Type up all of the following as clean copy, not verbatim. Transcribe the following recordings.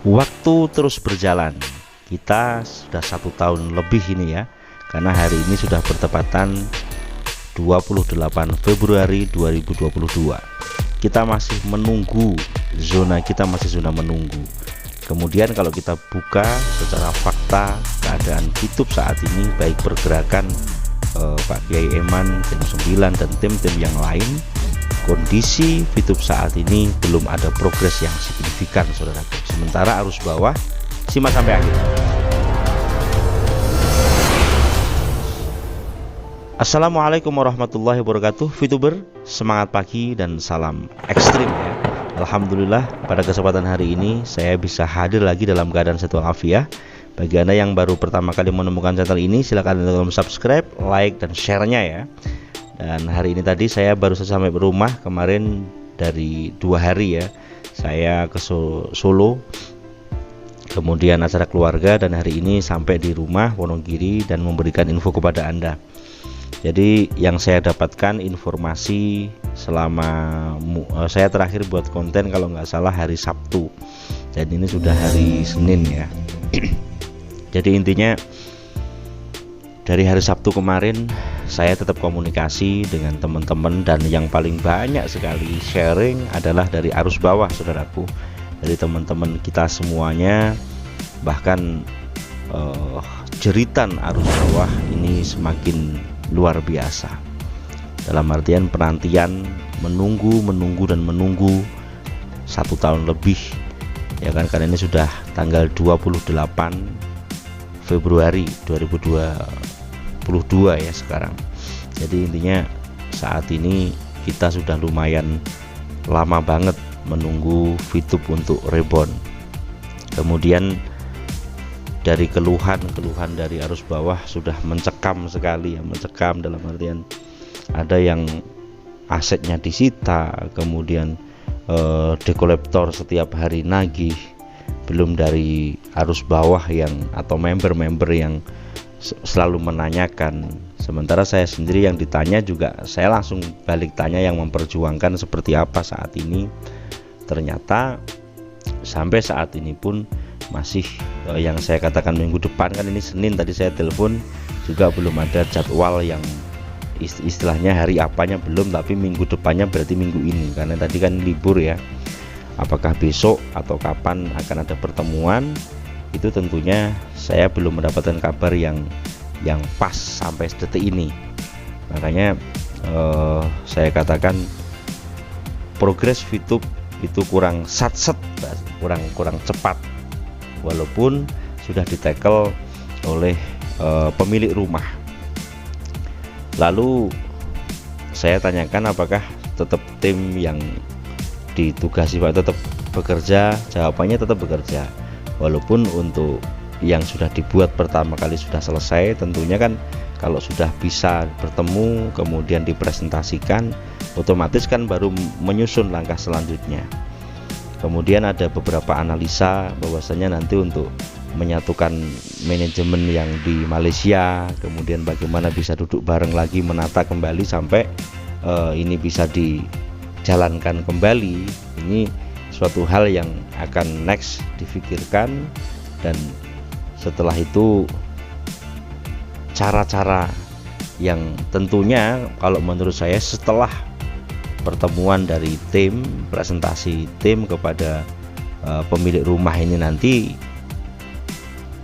Waktu terus berjalan. Kita sudah 1 tahun lebih ini ya, karena hari ini sudah bertepatan 28 Februari 2022. Kita masih menunggu, kita masih zona menunggu. Kemudian kalau kita buka secara fakta keadaan YouTube saat ini, baik pergerakan Pak Kiai Eman, tim 9 dan tim-tim yang lain, kondisi YouTube saat ini belum ada progres yang signifikan, saudaraku. Sementara arus bawah, simak sampai akhir. Assalamualaikum warahmatullahi wabarakatuh, VTuber, semangat pagi dan salam ekstrim ya. Alhamdulillah pada kesempatan hari ini saya bisa hadir lagi dalam keadaan sehat walafiat. Bagi Anda yang baru pertama kali menemukan channel ini, silakan tekan subscribe, like, dan share-nya ya. Dan hari ini tadi saya baru saja sampai rumah. Kemarin dari 2 hari ya, saya ke Solo, kemudian acara keluarga, dan hari ini sampai di rumah Wonogiri dan memberikan info kepada Anda. Jadi yang saya dapatkan informasi selama saya terakhir buat konten kalau nggak salah hari Sabtu, dan ini sudah hari Senin ya. Jadi intinya dari hari Sabtu kemarin saya tetap komunikasi dengan teman-teman, dan yang paling banyak sekali sharing adalah dari arus bawah, saudaraku, dari teman-teman kita semuanya. Bahkan jeritan arus bawah ini semakin luar biasa, dalam artian penantian menunggu 1 tahun lebih ya kan, karena ini sudah tanggal 28 Februari 2022 ya sekarang. Jadi intinya saat ini kita sudah lumayan lama banget menunggu VTube untuk rebound. Kemudian dari keluhan dari arus bawah sudah mencekam sekali ya, mencekam dalam artian ada yang asetnya disita, kemudian dekolektor setiap hari nagih, belum dari arus bawah yang atau member-member yang selalu menanyakan. Sementara saya sendiri yang ditanya juga saya langsung balik tanya, yang memperjuangkan seperti apa saat ini. Ternyata sampai saat ini pun masih yang saya katakan minggu depan, kan ini Senin tadi saya telepon juga belum ada jadwal yang istilahnya hari apanya belum, tapi minggu depannya berarti minggu ini, karena tadi kan libur ya. Apakah besok atau kapan akan ada pertemuan, itu tentunya saya belum mendapatkan kabar yang pas sampai detik ini. Makanya saya katakan progres VTube itu kurang satset, kurang cepat, walaupun sudah ditackle oleh pemilik rumah. Lalu saya tanyakan apakah tetap tim yang ditugasi Pak tetap bekerja. Jawabannya tetap bekerja, walaupun untuk yang sudah dibuat pertama kali sudah selesai. Tentunya kan kalau sudah bisa bertemu kemudian dipresentasikan, otomatis kan baru menyusun langkah selanjutnya. Kemudian ada beberapa analisa bahwasanya nanti untuk menyatukan manajemen yang di Malaysia, kemudian bagaimana bisa duduk bareng lagi menata kembali sampai ini bisa dijalankan kembali. Ini suatu hal yang akan next difikirkan, dan setelah itu cara-cara yang tentunya kalau menurut saya setelah pertemuan dari tim, presentasi tim kepada pemilik rumah ini, nanti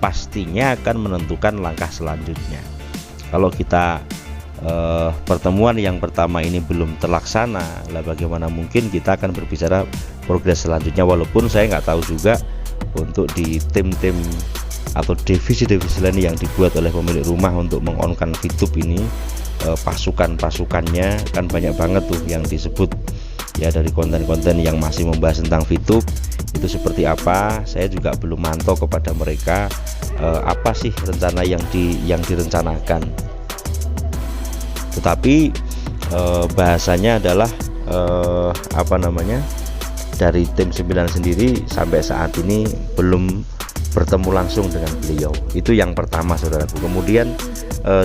pastinya akan menentukan langkah selanjutnya. Kalau kita pertemuan yang pertama ini belum terlaksana, lah bagaimana mungkin kita akan berbicara progres selanjutnya. Walaupun saya nggak tahu juga untuk di tim-tim atau divisi-divisi lain yang dibuat oleh pemilik rumah untuk mengonkan VTube ini, pasukannya kan banyak banget tuh yang disebut ya, dari konten-konten yang masih membahas tentang VTube itu seperti apa. Saya juga belum mantau kepada mereka apa sih rencana yang direncanakan. Tetapi bahasanya adalah dari tim 9 sendiri sampai saat ini belum bertemu langsung dengan beliau. Itu yang pertama, saudaraku. Kemudian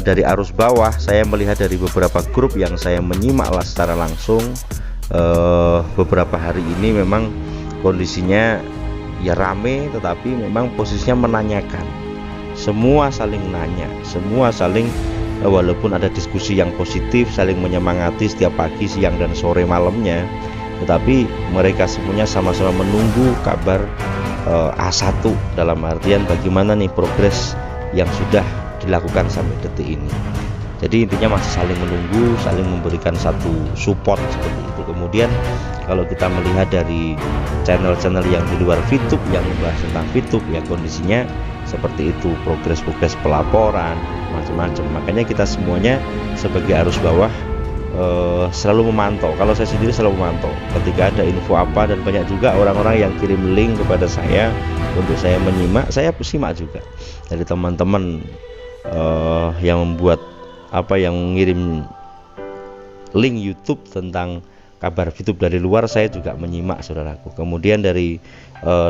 dari arus bawah, saya melihat dari beberapa grup yang saya menyimak secara langsung beberapa hari ini memang kondisinya ya rame, tetapi memang posisinya menanyakan. Semua saling nanya, semua saling walaupun ada diskusi yang positif, saling menyemangati setiap pagi, siang dan sore malamnya, tetapi mereka semuanya sama-sama menunggu kabar A1, dalam artian bagaimana nih progres yang sudah dilakukan sampai detik ini. Jadi intinya masih saling menunggu, saling memberikan satu support seperti itu. Kemudian kalau kita melihat dari channel-channel yang di luar VTube yang membahas tentang VTube, ya kondisinya seperti itu, progres pelaporan macam-macam. Makanya kita semuanya sebagai arus bawah selalu memantau. Kalau saya sendiri selalu memantau ketika ada info apa, dan banyak juga orang-orang yang kirim link kepada saya untuk saya menyimak. Saya simak juga dari teman-teman yang membuat yang ngirim link YouTube tentang kabar VTube dari luar, saya juga menyimak, saudaraku. Kemudian dari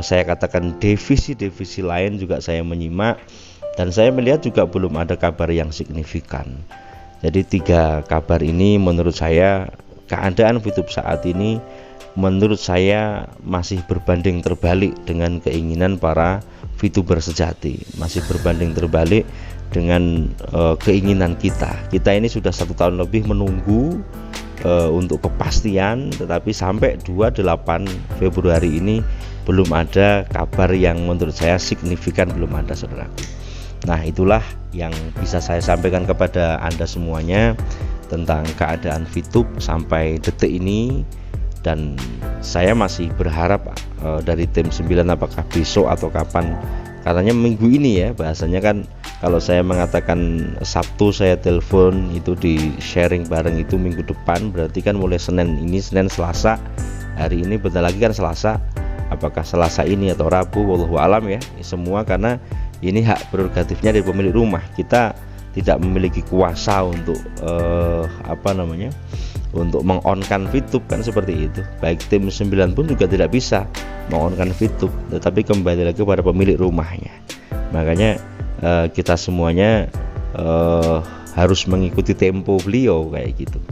saya katakan divisi lain juga saya menyimak, dan saya melihat juga belum ada kabar yang signifikan. Jadi 3 kabar ini menurut saya, keadaan VTube saat ini menurut saya masih berbanding terbalik dengan keinginan para VTuber sejati, masih berbanding terbalik dengan keinginan kita. Kita ini sudah 1 tahun lebih menunggu untuk kepastian, tetapi sampai 28 Februari ini belum ada kabar yang menurut saya signifikan, belum ada, saudaraku. Nah, itulah yang bisa saya sampaikan kepada Anda semuanya tentang keadaan VTube sampai detik ini. Dan saya masih berharap dari tim 9 apakah besok atau kapan, katanya minggu ini ya, bahasanya kan kalau saya mengatakan Sabtu saya telepon itu di sharing bareng itu minggu depan, berarti kan mulai Senin ini, Senin Selasa, hari ini bentar lagi kan Selasa, apakah Selasa ini atau Rabu, wallahu alam ya, semua karena ini hak prerogatifnya dari pemilik rumah. Kita tidak memiliki kuasa untuk untuk meng-on-kan VTube kan, seperti itu. Baik tim 9 pun juga tidak bisa meng-on-kan VTube, tetapi kembali lagi pada pemilik rumahnya. Makanya kita semuanya harus mengikuti tempo beliau kayak gitu.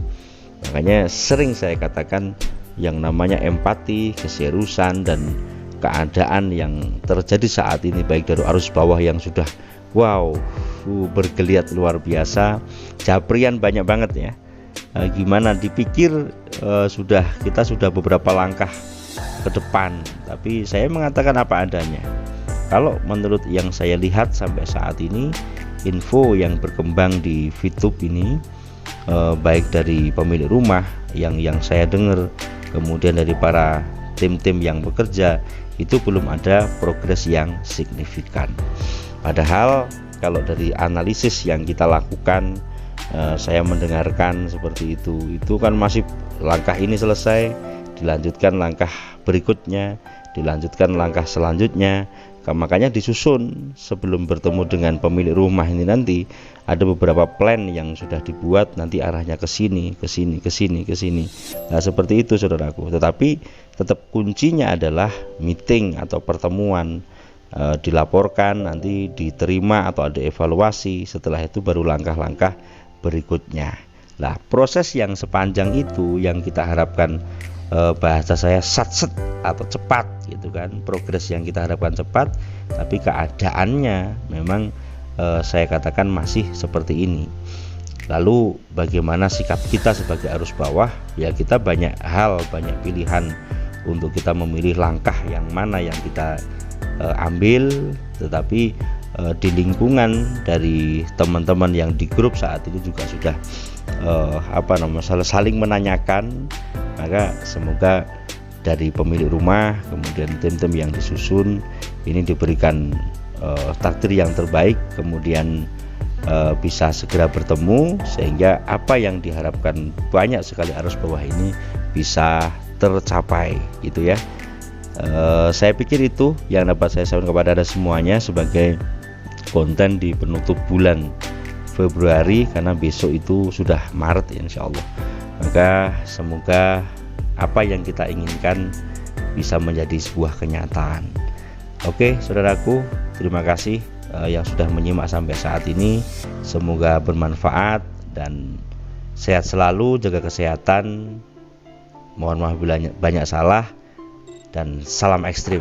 Makanya sering saya katakan yang namanya empati, keseriusan, dan keadaan yang terjadi saat ini, baik dari arus bawah yang sudah bergeliat luar biasa, japrian banyak banget ya. Gimana dipikir kita sudah beberapa langkah ke depan, tapi saya mengatakan apa adanya. Kalau menurut yang saya lihat sampai saat ini, info yang berkembang di VTube ini, baik dari pemilik rumah yang saya dengar, kemudian dari para tim-tim yang bekerja, itu belum ada progres yang signifikan. Padahal kalau dari analisis yang kita lakukan, saya mendengarkan seperti itu kan masih langkah ini selesai, dilanjutkan langkah berikutnya, dilanjutkan langkah selanjutnya. Makanya disusun sebelum bertemu dengan pemilik rumah ini, nanti ada beberapa plan yang sudah dibuat, nanti arahnya ke sini, ke sini, ke sini, ke sini. Nah, seperti itu saudaraku. Tetapi tetap kuncinya adalah meeting atau pertemuan, dilaporkan, nanti diterima atau ada evaluasi, setelah itu baru langkah-langkah berikutnya. Nah, proses yang sepanjang itu yang kita harapkan, bahasa saya satset atau cepat gitu kan, progres yang kita harapkan cepat, tapi keadaannya memang saya katakan masih seperti ini. Lalu bagaimana sikap kita sebagai arus bawah? Ya, kita banyak hal, banyak pilihan untuk kita memilih langkah yang mana yang kita ambil, tetapi di lingkungan dari teman-teman yang di grup saat ini juga sudah saling menanyakan. Maka semoga dari pemilik rumah, kemudian tim-tim yang disusun ini diberikan takdir yang terbaik, kemudian bisa segera bertemu, sehingga apa yang diharapkan banyak sekali arus bawah ini bisa tercapai gitu ya. Saya pikir itu yang dapat saya sampaikan kepada Anda semuanya sebagai konten di penutup bulan Februari, karena besok itu sudah Maret ya, insya Allah. Maka semoga apa yang kita inginkan bisa menjadi sebuah kenyataan. Oke saudaraku, terima kasih yang sudah menyimak sampai saat ini. Semoga bermanfaat dan sehat selalu, jaga kesehatan. Mohon maaf bila banyak salah, dan salam ekstrim.